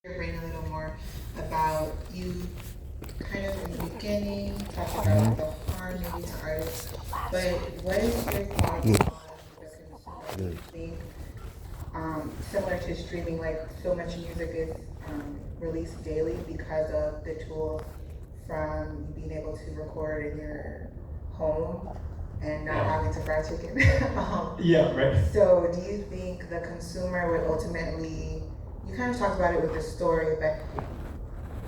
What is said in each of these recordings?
your brain a little more about you kind of in the beginning talked about the harm maybe to artists, but what is your thoughts on the consumer? Do you think similar to streaming, like so much music is released daily because of the tools from being able to record in your home and not having to fry chicken? Yeah, right. So do you think the consumer would ultimately, you kind of talked about it with the story, but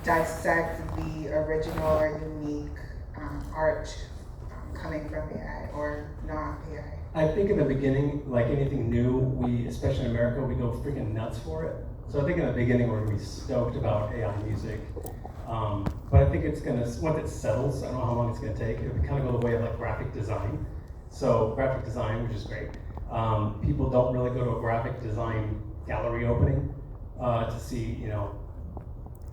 dissect the original or unique art coming from AI or not AI? I think in the beginning, like anything new, we, especially in America, we go freaking nuts for it. So I think in the beginning we're gonna be stoked about AI music. But I think it's gonna, once it settles, I don't know how long it's gonna take, it would kind of go the way of like graphic design. So graphic design, which is great. People don't really go to a graphic design gallery opening to see,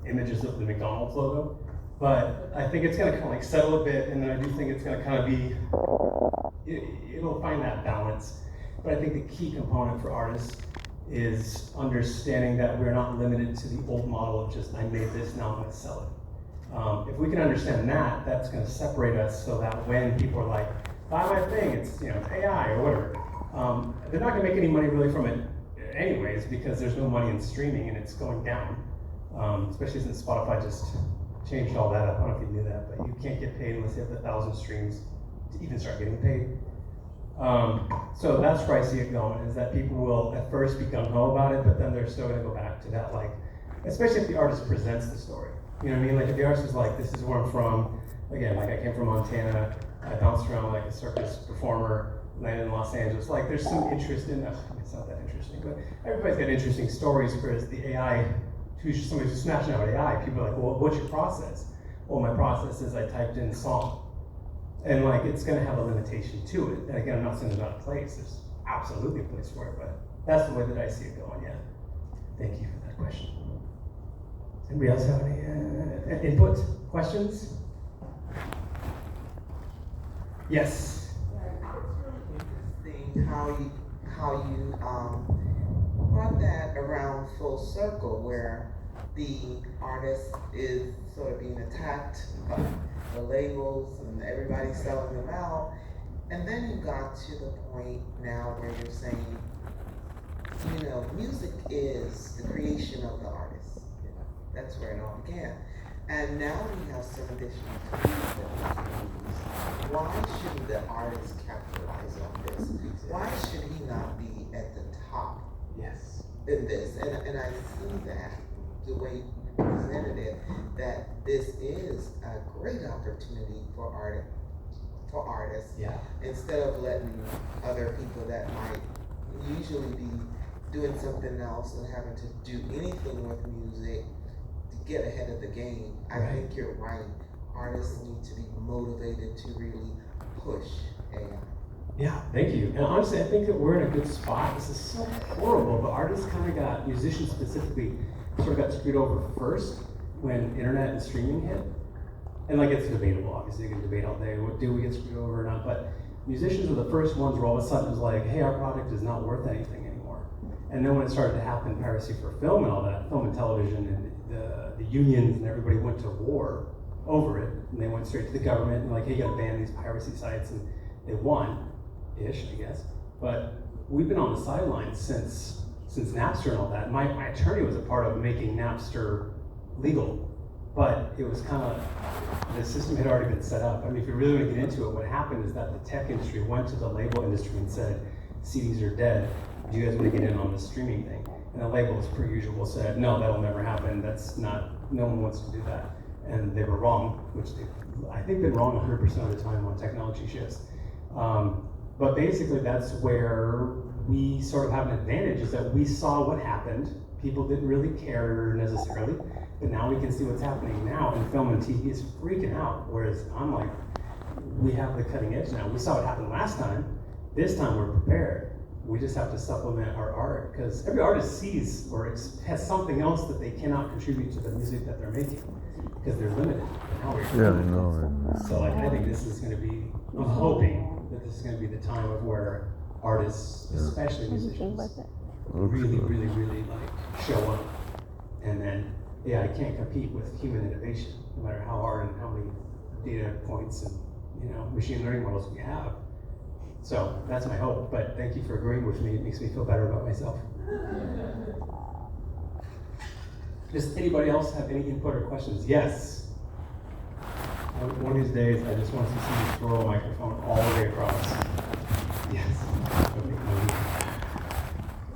images of the McDonald's logo. But I think it's gonna kind of like settle a bit, and then I do think it's gonna kind of be, it'll find that balance. But I think the key component for artists is understanding that we're not limited to the old model of just, I made this, now I'm gonna sell it. If we can understand that, that's gonna separate us so that when people are like, buy my thing, it's it's AI or whatever, they're not gonna make any money really from it anyways, because there's no money in streaming and it's going down. Especially since Spotify just changed all that up. I don't know if you knew that, but you can't get paid unless you have 1,000 streams to even start getting paid. So that's where I see it going, is that people will at first be gung-ho about it, but then they're still gonna go back to that, like, especially if the artist presents the story. You know what I mean? Like if the artist is like, this is where I'm from, again, like I came from Montana, I bounced around like a circus performer, landed in Los Angeles, like there's some interest in, it's not that interesting, but everybody's got interesting stories, whereas the AI, somebody who's smashing out AI, people are like, well, what's your process? Well, my process is I typed in song. And like, it's gonna have a limitation to it. And again, I'm not saying there's not a place, there's absolutely a place for it, but that's the way that I see it going, yeah. Thank you for that question. Anybody else have any input, questions? Yes. It's really interesting how you brought that around full circle, where the artist is sort of being attacked by the labels and everybody selling them out, and then you got to the point now where you're saying, music is the creation of the artist. That's where it all began. And now we have some additional tools that we can use. Why shouldn't the artist capitalize on this? Why should he not be at the top? Yes. In this? And I see that, the way you presented it, that this is a great opportunity for artists. Yeah. Instead of letting other people that might usually be doing something else and having to do anything with music to get ahead of the game. I think you're right. Artists need to be motivated to really push AI. Yeah, thank you. And honestly, I think that we're in a good spot. This is so horrible, but artists kind of got, musicians specifically, sort of got screwed over first when internet and streaming hit. And like, it's debatable, obviously, you can debate all day, do we get screwed over or not, but musicians were the first ones where all of a sudden it was like, hey, our product is not worth anything anymore. And then when it started to happen, piracy for film and all that, film and television, and the unions and everybody went to war over it, and they went straight to the government and like, hey, you gotta ban these piracy sites, and they won-ish, I guess. But we've been on the sidelines since Napster and all that. My attorney was a part of making Napster legal, but it was kind of, the system had already been set up. I mean, if you really want to get into it, what happened is that the tech industry went to the label industry and said, CDs are dead, do you guys want to get in on this streaming thing? And the labels, per usual, said, no, that'll never happen, that's not, no one wants to do that. And they were wrong, which I think been wrong 100% of the time on technology shifts. But basically that's where we sort of have an advantage, is that we saw what happened. People didn't really care necessarily, but now we can see what's happening now, and film and TV is freaking out. Whereas I'm like, we have the cutting edge now. We saw what happened last time. This time we're prepared. We just have to supplement our art, because every artist sees or has something else that they cannot contribute to the music that they're making, because they're limited. Yeah, I know. So like, I think this is going to be, I'm hoping that this is going to be the time of where artists, especially musicians, really like show up And then AI can't compete with human innovation, no matter how hard and how many data points and machine learning models we have. So that's my hope, but thank you for agreeing with me. It makes me feel better about myself. Does anybody else have any input or questions? Yes. One of these days, I just want to see you throw a microphone all the way across. Yes.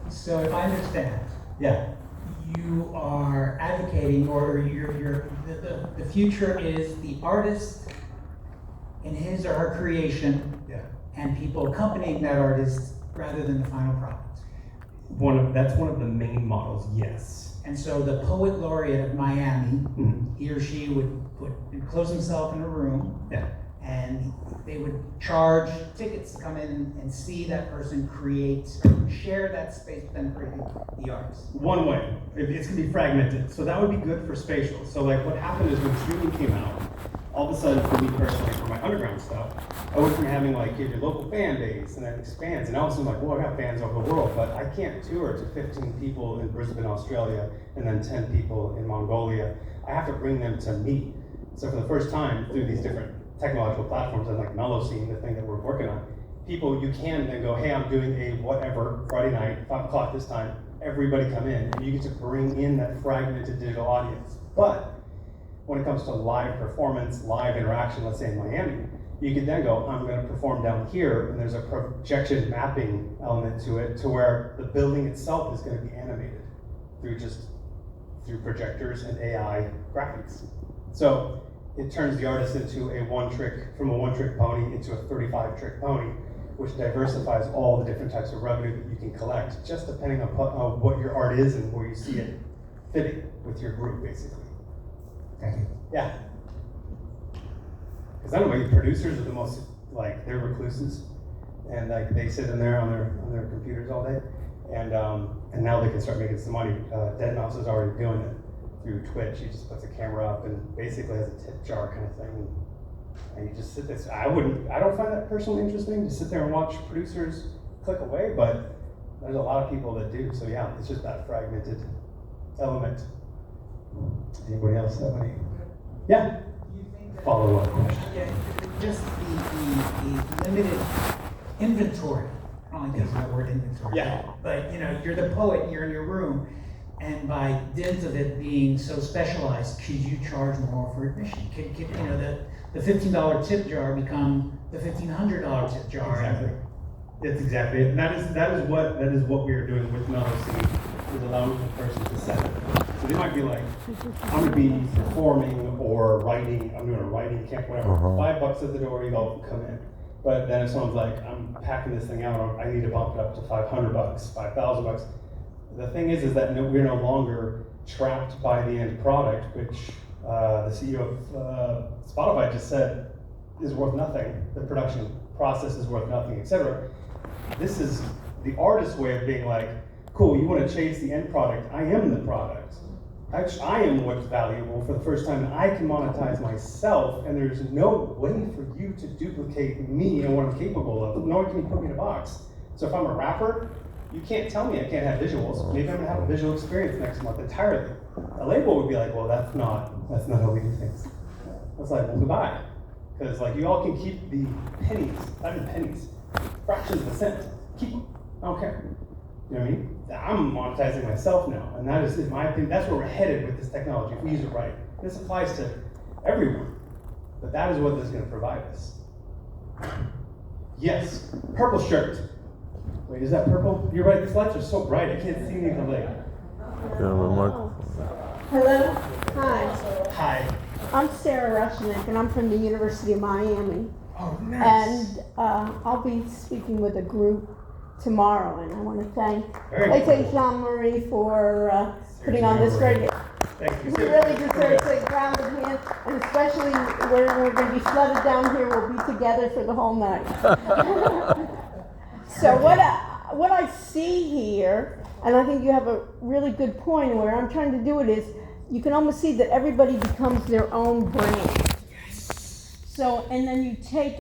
So if I understand, Yeah. you are advocating, or the future is the artist in his or her creation, Yeah. and people accompanying that artist rather than the final product. That's one of the main models, yes. And so the poet laureate of Miami, Mhm. he or she would close himself in a room, Yeah. and they would charge tickets to come in and see that person create, or share that space with them creating the arts. One way. It's gonna be fragmented. So that would be good for spatial. So like what happened is when streaming came out, all of a sudden for me personally, for my underground stuff, I went from having like your local fan base and that expands, and all of a sudden like, well, I got fans over the world, but I can't tour to 15 people in Brisbane, Australia, and then 10 people in Mongolia. I have to bring them to me. So for the first time through these different technological platforms and like Meloscene, the thing that we're working on, people, you can then go, hey, I'm doing a whatever, Friday night, 5 o'clock this time, everybody come in, and you get to bring in that fragmented digital audience. But when it comes to live performance, live interaction, let's say in Miami, you can then go, I'm gonna perform down here, and there's a projection mapping element to it, to where the building itself is gonna be animated through projectors and AI graphics. So it turns the artist into from a one-trick pony into a 35-trick pony, which diversifies all the different types of revenue that you can collect, just depending on what your art is and where you see it fitting with your group, basically. Thank you. Yeah. Because I don't know, producers are the most, like, they're recluses, and like they sit in there on their computers all day, and now they can start making some money. Deadmau5 is already doing it through Twitch. He just puts a camera up and basically has a tip jar kind of thing, and you just sit there. I don't find that personally interesting to sit there and watch producers click away, but there's a lot of people that do. So yeah, it's just that fragmented element. Anybody else have any? Yeah. Follow-up question. Yeah, just the limited inventory. I don't like using that word inventory. Yeah. But you're the poet and you're in your room, and by dint of it being so specialized, could you charge more for admission? Could the $15 tip jar become the $1,500 tip jar? Exactly. That's exactly it. And that is what we are doing with Meloscene, is allowing the person to set it. So they might be like, I'm gonna be performing or writing, I'm doing a writing camp, whatever. $5 at the door, you all come in. But then if someone's like, I'm packing this thing out, I need to bump it up to $500, $5,000. The thing is that we're no longer trapped by the end product, which the CEO of Spotify just said is worth nothing. The production process is worth nothing, etc. This is the artist's way of being like, cool, you want to chase the end product. I am the product. I am what's valuable for the first time, and I can monetize myself, and there's no way for you to duplicate me and what I'm capable of, nor can you put me in a box. So if I'm a rapper, you can't tell me I can't have visuals. Maybe I'm gonna have a visual experience next month entirely. A label would be like, well, that's not how we do things. It's like, well, goodbye. Because like, you all can keep the pennies, not even pennies, fractions of a cent. Keep them, I don't care. You know what I mean? I'm monetizing myself now, and that is, in my opinion, that's where we're headed with this technology, if we use it right. This applies to everyone, but that is what this is going to provide us. Yes, purple shirt. Wait, is that purple? You're right, these lights are so bright, I can't see any of the light. Hello, hi. Hi. I'm Sarah Rushnick, and I'm from the University of Miami. Oh, nice. And I'll be speaking with a group tomorrow, and I want to thank Very cool. Jean-Marie for putting on this great. Thank you. He really deserves a round of hand, and especially when we're going to be flooded down here, we'll be together for the whole night. So what I see here, and I think you have a really good point, where I'm trying to do it is, you can almost see that everybody becomes their own brand. Yes. So, and then you take